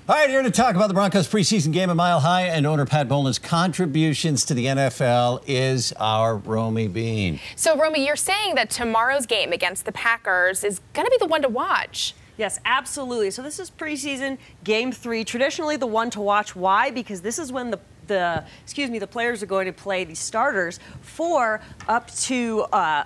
All right, here to talk about the Broncos preseason game at Mile High and owner Pat Bowlen's contributions to the NFL is our Romi Bean. So, Romi, you're saying that tomorrow's game against the Packers is going to be the one to watch. Yes, absolutely. So this is preseason game 3, traditionally the one to watch. Why? Because this is when the players are going to play the starters for up to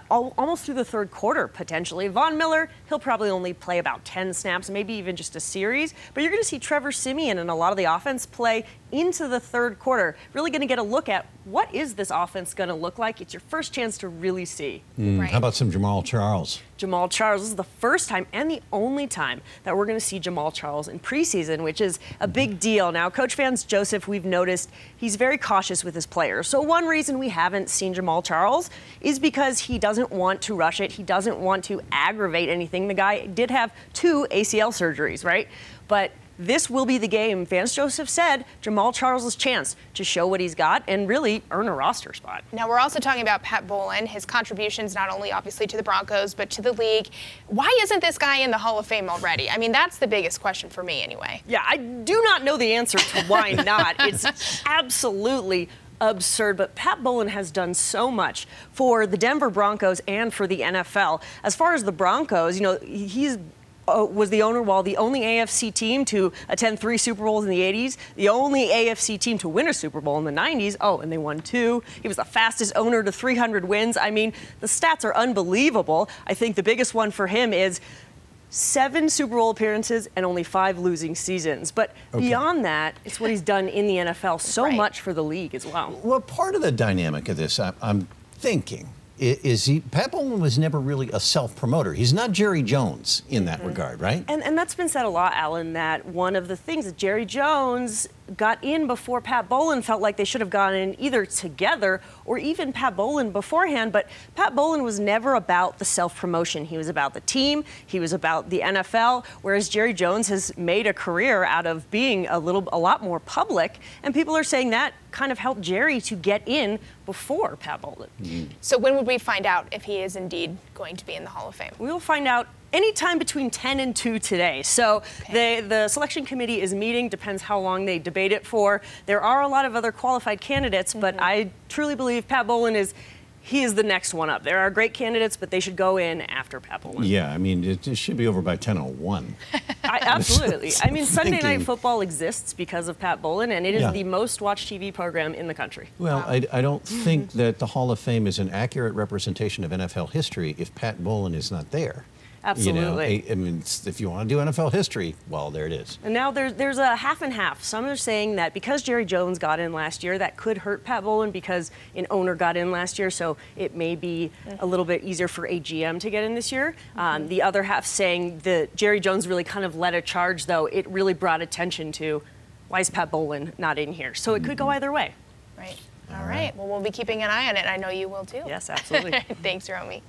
almost through the third quarter, potentially. Von Miller, he'll probably only play about 10 snaps, maybe even just a series. But you're going to see Trevor Siemian and a lot of the offense play into the third quarter. Really going to get a look at what is this offense going to look like. It's your first chance to really see. Right. How about some Jamal Charles? Jamal Charles. This is the first time and the only time that we're going to see Jamal Charles in preseason, which is a big deal. Now, Coach Vance Joseph, we've noticed he's very cautious with his players. So one reason we haven't seen Jamal Charles is because he doesn't want to rush it. He doesn't want to aggravate anything. The guy did have 2 ACL surgeries, right? But this will be the game, Vance Joseph said, Jamal Charles' chance to show what he's got and really earn a roster spot. Now, we're also talking about Pat Bowlen, his contributions not only obviously to the Broncos, but to the league. Why isn't this guy in the Hall of Fame already? I mean, that's the biggest question for me anyway. Yeah, I do not know the answer to why not. It's absolutely absurd, but Pat Bowlen has done so much for the Denver Broncos and for the NFL. As far as the Broncos, you know, he's was the owner, while the only AFC team to attend 3 Super Bowls in the 80s, the only AFC team to win a Super Bowl in the 90s. Oh, and they won 2. He was the fastest owner to 300 wins. I mean, the stats are unbelievable. I think the biggest one for him is 7 Super Bowl appearances and only 5 losing seasons. But beyond that, it's what he's done in the NFL so much for the league as well. Well, part of the dynamic of this, I'm thinking, is Pat Bowlen was never really a self-promoter. He's not Jerry Jones in that regard, right? And that's been said a lot, Alan, that one of the things that Jerry Jones got in before Pat Bowlen felt like they should have gone in either together or even Pat Bowlen beforehand. But Pat Bowlen was never about the self-promotion. He was about the team. He was about the NFL, whereas Jerry Jones has made a career out of being a lot more public. And people are saying that kind of helped Jerry to get in before Pat Bowlen. So when would we find out if he is indeed going to be in the Hall of Fame? We will find out anytime between 10 and 2 today. So the selection committee is meeting, depends how long they debate it for. There are a lot of other qualified candidates, but I truly believe Pat Bowlen is the next one up. There are great candidates, but they should go in after Pat Bowlen. Yeah, I mean, it should be over by 10:01. Absolutely. I mean, Sunday Night Football exists because of Pat Bowlen, and it is the most watched TV program in the country. Well, I don't think that the Hall of Fame is an accurate representation of NFL history if Pat Bowlen is not there. Absolutely. You know, I mean, if you want to do NFL history, well, there it is. And now there's a half and half. Some are saying that because Jerry Jones got in last year, that could hurt Pat Bowlen because an owner got in last year, so it may be a little bit easier for a GM to get in this year. The other half saying that Jerry Jones really kind of led a charge, though. It really brought attention to why is Pat Bowlen not in here. So it could go either way. Right. All right. Well, we'll be keeping an eye on it. I know you will, too. Yes, absolutely. Thanks, Romi.